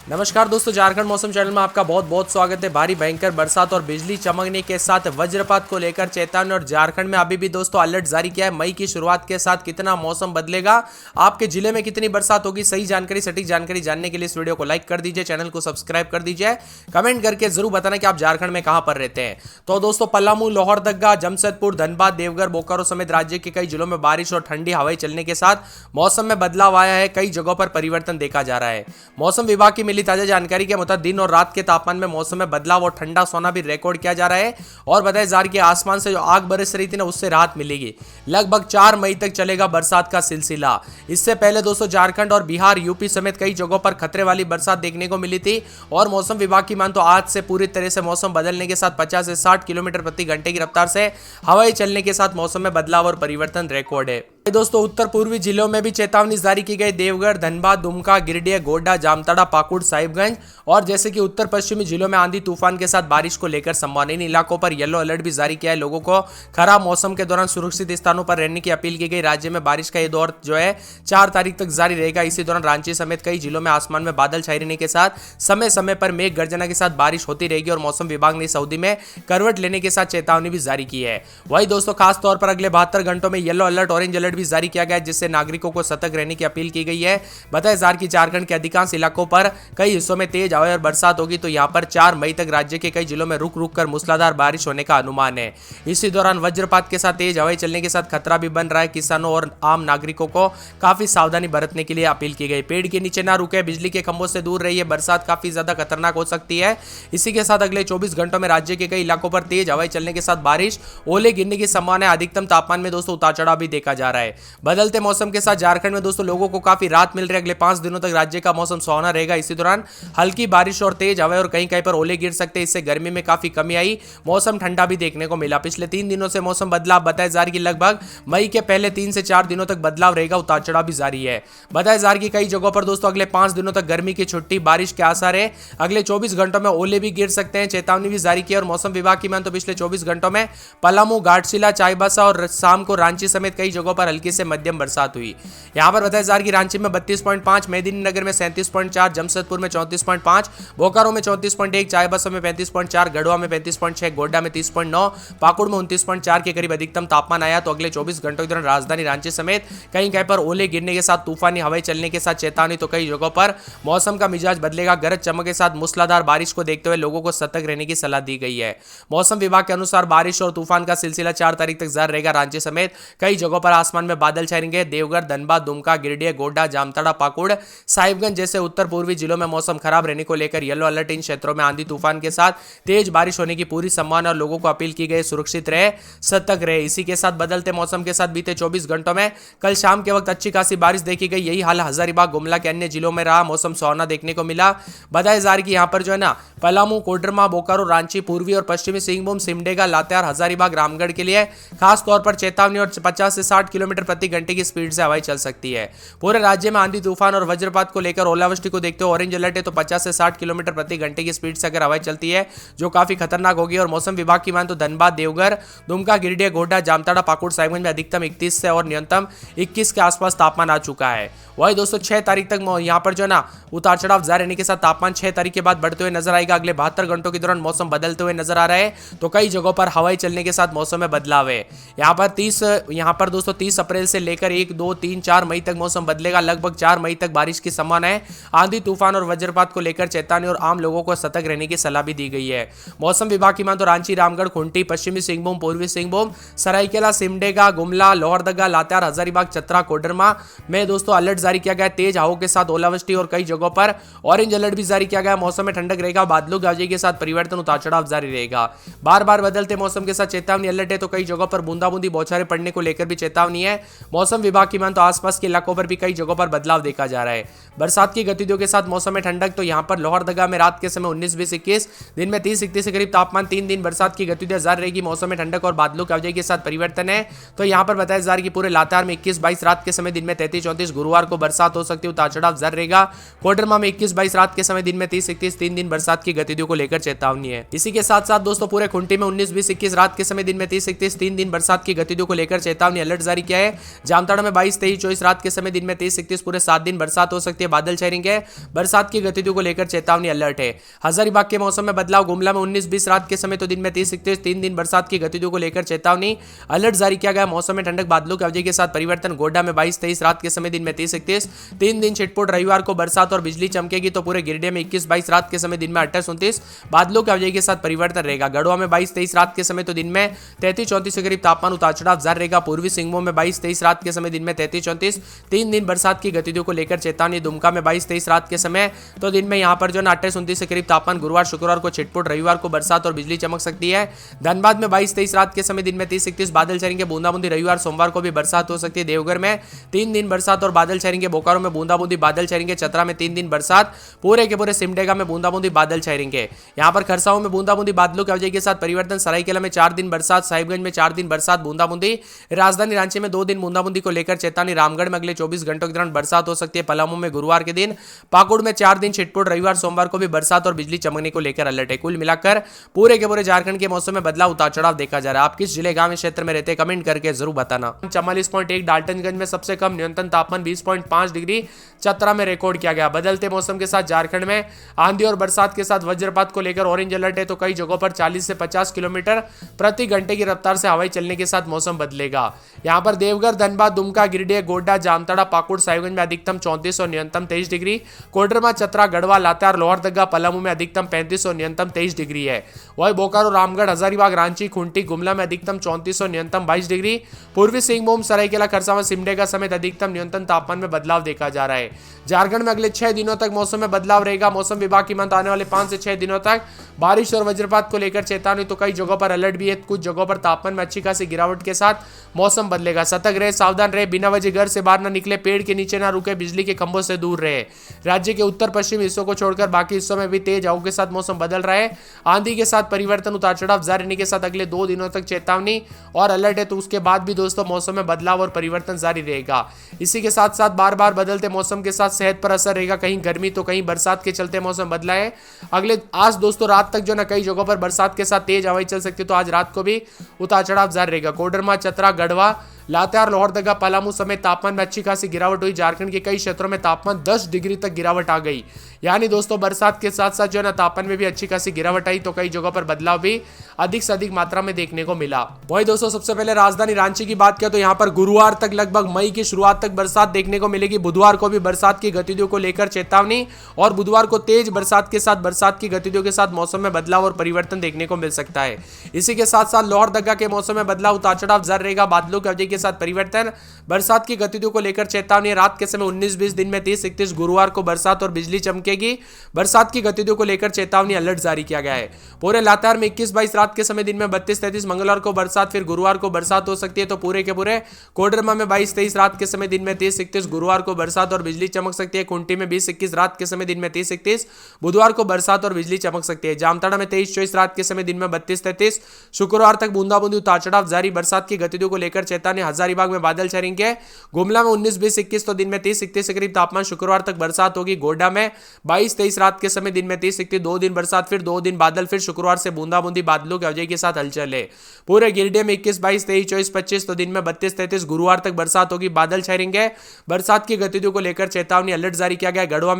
नमस्कार दोस्तों, झारखंड मौसम चैनल में आपका बहुत बहुत स्वागत है। भारी भयंकर बरसात और बिजली चमकने के साथ वज्रपात को लेकर चेतावनी और झारखंड में अभी भी दोस्तों अलर्ट जारी किया है। मई की शुरुआत के साथ कितना मौसम बदलेगा, आपके जिले में कितनी बरसात होगी, सही जानकारी सटीक जानकारी जानने के लिए इस वीडियो को लाइक कर दीजिए, चैनल को सब्सक्राइब कर दीजिए, कमेंट करके जरूर बताना कि आप झारखंड में कहां पर रहते हैं। तो दोस्तों पलामू, लोहरदगा, जमशेदपुर, धनबाद, देवघर, बोकारो समेत राज्य के कई जिलों में बारिश और ठंडी हवाएं चलने के साथ मौसम में बदलाव आया है। कई जगहों पर परिवर्तन देखा जा रहा है। मौसम विभाग की मिली ताजा जानकारी के मुताबिक दिन और रात के तापमान में मौसम में बदलाव और ठंडा सोना भी रिकॉर्ड किया जा रहा है। और बताया जा रहा है कि आसमान से जो आग बरस रही थी ना, उससे राहत मिलेगी। लगभग 4 मई तक चलेगा बरसात का सिलसिला। इससे पहले दोस्तों झारखंड और बिहार, यूपी समेत कई जगहों पर खतरे वाली बरसात देखने को मिली थी। और मौसम विभाग की मान तो आज से पूरी तरह से मौसम बदलने के साथ 50 से 60 किलोमीटर प्रति घंटे की रफ्तार से हवाएं चलने के साथ मौसम में बदलाव और परिवर्तन रिकॉर्ड है। दोस्तों उत्तर पूर्वी जिलों में भी चेतावनी जारी की गई। देवघर, धनबाद, दुमका, गिरिडीह, गोड्डा, जामताड़ा, पाकुड़, साहिबगंज और जैसे कि उत्तर पश्चिमी जिलों में आंधी तूफान के साथ बारिश को लेकर संभावनीय इलाकों पर येलो अलर्ट भी जारी किया है। लोगों को खराब मौसम के दौरान सुरक्षित स्थानों पर रहने की अपील की गई। राज्य में बारिश का ये दौर जो है 4 तारीख तक जारी रहेगा। इसी दौरान रांची समेत कई जिलों में आसमान में बादल छाए रहने के साथ समय समय पर मेघ गर्जना के साथ बारिश होती रहेगी। और मौसम विभाग ने सऊदी में करवट लेने के साथ चेतावनी भी जारी की है। वही दोस्तों खास तौर पर अगले 72 घंटों में येलो अलर्ट, ऑरेंज अलर्ट भी जारी किया गया है, जिससे नागरिकों को सतर्क रहने की अपील की गई है। बताया जा रहा है कि झारखंड के अधिकांश इलाकों पर कई हिस्सों में तेज हवाएं और बरसात होगी। तो यहां पर 4 मई तक राज्य के कई जिलों में रुक रुक कर मूसलाधार बारिश होने का अनुमान है। इसी दौरान वज्रपात के साथ तेज हवाएं चलने के साथ खतरा भी बन रहा है। किसानों और आम नागरिकों को काफी सावधानी बरतने के लिए अपील की गई। पेड़ के नीचे ना रुके, बिजली के खंभों से दूर रहिए, बरसात काफी ज्यादा खतरनाक हो सकती है। इसी के साथ अगले 24 घंटों में राज्य के कई इलाकों पर तेज हवाएं चलने के साथ बारिश, ओले गिरने की संभावना है। अधिकतम तापमान में दोस्तों उतार चढ़ाव भी देखा जा रहा है। बदलते मौसम के साथ झारखंड में दोस्तों लोगों को काफी राहत मिल रही है। अगले 5 दिनों तक राज्य का मौसम सुहावना रहेगा। इसी दौरान हल्की बारिश और तेज हवाएं और कहीं कहीं पर ओले गिर सकते हैं। इससे गर्मी में काफी कमी आई, मौसम ठंडा भी देखने को मिला। पिछले 3 दिनों से मौसम बदलाव बताया जा रहा है कि लगभग मई के पहले 3 से 4 दिनों तक बदलाव रहेगा, उतार चढ़ाव भी जारी है। बताया जा रहा है कि कई जगहों पर दोस्तों अगले 5 दिनों तक गर्मी की छुट्टी, बारिश के आसार है। अगले 24 घंटों में ओले भी गिर सकते हैं, चेतावनी भी जारी की। और मौसम विभाग की मान तो पिछले 24 घंटों में पलामू, घाटशिला, चाईबासा और शाम को रांची समेत कई जगहों पर हल्की से मध्यम बरसात हुई। यहां पर बताया जा रहा है कि रांची में 32.5, मेदिनीनगर में 37.4, जमशेदपुर में 34.5, बोकारो में 34.1, चाईबासा में 35.4, गढ़वा में 35.6, गोड्डा में 30.9, पाकुड़ में 29.4 के करीब अधिकतम तापमान आया। तो अगले 24 घंटों के दौरान राजधानी रांची समेत कहीं कहीं पर ओले गिरने के साथ तूफानी हवाएं चलने के साथ चेतावनी। तो कई जगहों पर मौसम का मिजाज बदलेगा। गरज चमक के साथ मूसलाधार बारिश को देखते हुए लोगों को सतर्क रहने की सलाह दी गई है। मौसम विभाग के अनुसार बारिश और तूफान का सिलसिला 4 तारीख तक जारी रहेगा। रांची समेत कई जगहों पर आसमान में बादल छाएंगे। देवघर, धनबाद, दुमका, गिरिडीह, गोड्डा, जामताड़ा, पाकुड़, साहिबगंज जैसे उत्तर पूर्वी जिलों में मौसम खराब रहने को लेकर येलो अलर्ट। इन क्षेत्रों में आंधी तूफान के साथ तेज बारिश होने की पूरी संभावना और लोगों को अपील की गई सुरक्षित रहे, सतर्क रहे। इसी के साथ बदलते मौसम के साथ बीते 24 घंटों में कल शाम के वक्त अच्छी खासी बारिश देखी गई। यही हाल हजारीबाग, गुमला के अन्य जिलों में रहा। मौसम सुहावना देखने को मिला। बताया जा रहा है कि यहां पर जो है ना पलामू, कोडरमा, बोकारो, रांची, पूर्वी और पश्चिमी सिंहभूम, सिमडेगा, लातेहार, हजारीबाग, रामगढ़ के लिए खास तौर पर चेतावनी और 50 से 60 किलोमीटर प्रति घंटे की स्पीड से हवाएं चल सकती है। पूरे राज्य में आंधी तूफान और वज्रपात को लेकर ओलावृष्टि को देखते हुए ऑरेंज अलर्ट है। तो 50 से 60 किलोमीटर प्रति घंटे की स्पीड से अगर हवाएं चलती है जो काफी खतरनाक होगी। और मौसम विभाग की मान तो धनबाद, देवघर, दुमका, गिरिडीह, गोड्डा, जामताड़ा, पाकुड़, साहिबगंज में अधिकतम 31 से और न्यूनतम 21 के आसपास तापमान आ चुका है। वही दोस्तों 6 तारीख तक यहां पर जो है ना उतार चढ़ाव जारी रहने के साथ तापमान 6 तारीख के बाद बढ़ते हुए नजर आएगा। अगले 72 घंटों के दौरान मौसम बदलते हुए नजर आ रहा है। तो कई जगहों पर हवाएं चलने के साथ मौसम में बदलाव है। यहां पर दोस्तों 30 अप्रैल से लेकर 1, 2, 3, 4 मई तक मौसम बदलेगा। लगभग 4 मई तक बारिश की संभावना है। आंधी तूफान और वज्रपात को लेकर चेतावनी और आम लोगों को सतर्क रहने की सलाह भी दी गई है। मौसम विभाग की मान तो रांची, रामगढ़, खूंटी, पश्चिमी सिंहभूम, पूर्वी सिंहभूम, सरायकेला, सिमडेगा, गुमला, लोहरदगा, लातेहार, हजारीबाग, चतरा, कोडरमा में दोस्तों अलर्ट जारी किया गया। तेज हवाओं के साथ ओलावृष्टि और कई जगहों पर ऑरेंज अलर्ट भी जारी किया गया। मौसम में ठंडक रहेगा। बादलों गाजी के साथ परिवर्तन, उतार चढ़ाव जारी रहेगा। बार बार बदलते मौसम के साथ चेतावनी अलर्ट है। तो कई जगहों पर बूंदाबूंदी बौछारें पड़ने को लेकर भी चेतावनी है। मौसम विभाग की मान तो आसपास के इलाकों पर भी कई जगहों पर बदलाव देखा जा रहा है। बरसात की गतिविधियों के साथ मौसम में ठंडक। तो यहां पर लोहरदगा में रात के समय 19, 20, 21, दिन में 30, 31 के करीब तापमान। 3 दिन बरसात की गतिविधियां जारी रहेगी। मौसम में ठंडक और बादलों की आवाजाही के साथ परिवर्तन है। तो यहां पर बताया जा रहा है कि पूरे लातेहार में 21, 22 रात के समय, दिन में 33, 34, गुरुवार को बरसात हो सकती है, उतार चढ़ाव जारी रहेगा। कोडरमा में 21, 22 रात के समय, दिन में 30, 31, 3 दिन बरसात की गतिविधियों को लेकर चेतावनी है। इसी के साथ साथ दोस्तों पूरे खूंटी में 19, 20, 21 रात के समय, दिन में 30, 31, 3 दिन बरसात की गतिविधियों को लेकर चेतावनी अलर्ट जारी किया गया है। जामताड़ा में 22, 23, 24 रात के समय, दिन में 30, 31 पूरे 7 दिन बरसात हो सकती है, बादल छाएंगे। बरसात की गतिविधियों को लेकर चेतावनी अलर्ट है। हजारीबाग के मौसम में बदलाव, गुमला में 19, 20 रात के समय तो दिन में 30, 31 3 दिन बरसात की गतिविधियों को लेकर चेतावनी अलर्ट जारी किया गया। मौसम में ठंडक, बादलों की अवधि के साथ परिवर्तन, गोड्डा में 22, 23 रात के समय, दिन में 30, 31 3 दिन छिटपुट, रविवार को बरसात और बिजली चमकेगी तो पूरे गिरिडीह में 21, 22 रात के समय, दिन में 28, 29 बादलों की अवधि के साथ परिवर्तन रहेगा। गढ़वा में 22, 23 रात के समय तो दिन में 33, 34 के करीब तापमान उतार चढ़ाव जारी रहेगा। पूर्वी सिंहभूम में 22, 23 रात के समय, दिन में 33, 34 3 दिन बरसात की गतिविधियों को लेकर चेतावनी। दुमका में 22, 23 रात के समय तो दिन में यहां पर जो 28, 29 के करीब तापमान, गुरुवार शुक्रवार को छिटपुट, रविवार को बरसात और बिजली चमक सकती है। धनबाद में 22, 23 रात के समय, दिन में 30, 31 बादल छाएंगे, बूंदाबूंदी, रविवार सोमवार को भी बरसात हो सकती है। देवघर में 3 दिन बरसात और बादल छाएंगे, बोकारो में बूंदाबूंदी बादल छाएंगे, चतरा में 3 दिन बरसात, पूरे के पूरे सिमडेगा में बूंदाबूंदी बादल छाएंगे। यहां पर खरसाओं में बूंदाबूंदी बादलों की अवधि के साथ परिवर्तन, सरायकेला में 4 दिन बरसात, साहिबगंज में 4 दिन बरसात बूंदाबूंदी, राजधानी रांची में 2 दिन बूंदाबूंदी को लेकर चेतावनी। रामगढ़ में अगले 24 घंटों के दौरान बरसात हो सकती है। पलामू में गुरुवार के दिन, पाकुड़ में 4 दिन छिटपुट, रविवार सोमवार को भी बरसात और बिजली चमकने को लेकर अलर्ट है। कुल मिलाकर पूरे के पूरे झारखंड के मौसम में बदलाव, उतार चढ़ाव देखा जा रहा है। आप किस जिले गांव क्षेत्र में रहते, कमेंट करके जरूर बताना। 44.1 डाल्टनगंज में सबसे कम न्यूनतम तापमान 20.5 डिग्री चतरा में रिकॉर्ड किया गया। बदलते मौसम के साथ झारखंड में आंधी और बरसात के साथ वज्रपात को लेकर ऑरेंज अलर्ट है, तो कई जगहों पर 40 से 50 किलोमीटर प्रति घंटे की रफ्तार से हवाई चलने के साथ मौसम बदलेगा। यहां पर देवघर, धनबाद, दुमका, गिरिडीह, गोड्डा, जामताड़ा, पाकुड़, साहिबगंज में अधिकतम 34 और न्यूनतम 23 डिग्री, कोडरमा, चतरा, गढ़वा, लातेहार, लोहरदगा, पलामू में अधिकतम 35 और न्यूनतम 23 डिग्री है। वही बोकारो, रामगढ़, हजारीबाग, रांची, खूंटी, गुमला में अधिकतम 34 और न्यूनतम 22 डिग्री, पूर्वी सिंहभूम, सरायकेला, खरसावां, सिमडेगा समेत अधिकतम न्यूनतम तापमान में बदलाव देखा जा रहा है। झारखंड में अगले 6 दिनों तक मौसम में बदलाव रहेगा। मौसम विभाग की माने आने वाले 5 से 6 दिनों तक बारिश और वज्रपात को लेकर चेतावनी, तो कई जगहों पर अलर्ट भी है। कुछ जगहों पर तापमान में अच्छी खासी गिरावट के साथ मौसम बदलेगा। सतर्क रहे, सावधान रहे, बिना वजह घर से बाहर न निकले, पेड़ के नीचे ना रुके, बिजली के खंभों से दूर रहे। राज्य के उत्तर पश्चिम हिस्सों को छोड़कर बाकी हिस्सों में भी तेज हवाओं के साथ मौसम बदल रहा है। आंधी के साथ परिवर्तन, उतार चढ़ाव जारी रहने के साथ अगले 2 दिनों तक चेतावनी और अलर्ट है, तो उसके बाद भी दोस्तों मौसम में बदलाव और परिवर्तन जारी रहेगा। इसी के साथ साथ बार बार बदलते मौसम के साथ सेहत पर असर रहेगा। कहीं गर्मी तो कहीं बरसात के चलते मौसम बदला है। अगले आज दोस्तों रात तक जो ना कई जगहों पर बरसात के साथ तेज हवाएं चल सकती है, तो आज रात को भी उतार चढ़ाव जारी रहेगा। कोडरमा, चतरा, गढ़वा, लातेहार, लोहरदगा, पलामू समेत तापमान में अच्छी खासी गिरावट हुई। झारखंड के कई क्षेत्रों में तापमान 10 डिग्री तक गिरावट आ गई। यानी दोस्तों बरसात के साथ साथ जो है ना तापमान में भी अच्छी खासी गिरावट आई, तो कई जगहों पर बदलाव भी अधिक से अधिक मात्रा में देखने को मिला। वही दोस्तों सबसे पहले राजधानी रांची की बात किया तो यहाँ पर गुरुवार तक लगभग मई की शुरुआत तक बरसात देखने को मिलेगी। बुधवार को भी बरसात की गतिविधियों को लेकर चेतावनी, और बुधवार को तेज बरसात के साथ बरसात की गतिविधियों के साथ मौसम में बदलाव और परिवर्तन देखने को मिल सकता है। इसी के साथ साथ लोहरदगा के मौसम में बदलाव, उतार चढ़ाव जारी रहेगा। बादलों की अवधि के साथ परिवर्तन, बरसात की गतिविधियों को लेकर चेतावनी। रात के समय 19-20, दिन में 30-31 गुरुवार को बरसात और बिजली चमकेगी। बरसात की गतिविधियों को लेकर चेतावनी अलर्ट जारी किया गया है। पूरे लातेहार में 21-22 रात के समय, दिन में 32-33 मंगलवार को बरसात, फिर गुरुवार को बरसात हो सकती है। तो पूरे के पूरे कोडरमा में 22-23 रात के समय, दिन में 30-31 गुरुवार को बरसात और बिजली चमक सकती है। खूंटी में 20-21 रात के समय, दिन में 30-31 बुधवार को बरसात और बिजली चमक सकती है। जामताड़ा में 23-24 रात के समय, दिन में 32-33 शुक्रवार तक बूंदाबूंदी, उतार चढ़ाव जारी। बरसात की गतिविधियों को लेकर चेतावनी। हजारीबाग में बादल छाएंगे। गुमला में 19-20-21 तो दिन में 30-31 के करीब तापमान, शुक्रवार तक बरसात होगी। गोड्डा में 22-23 रात के समय, दिन में 30-31 2 दिन बरसात, फिर 2 दिन बादल, फिर शुक्रवार से बूंदाबूंदी बादलों की अवधि के साथ हलचल है। पूरे गिरिडीह में 21-22 23-24-25 तो दिन में 32-33 गुरुवार तक बरसात होगी। बादल छाएंगे। बरसात की गतिविधियों को लेकर चेतावनी अलर्ट जारी किया गया। गढ़वा में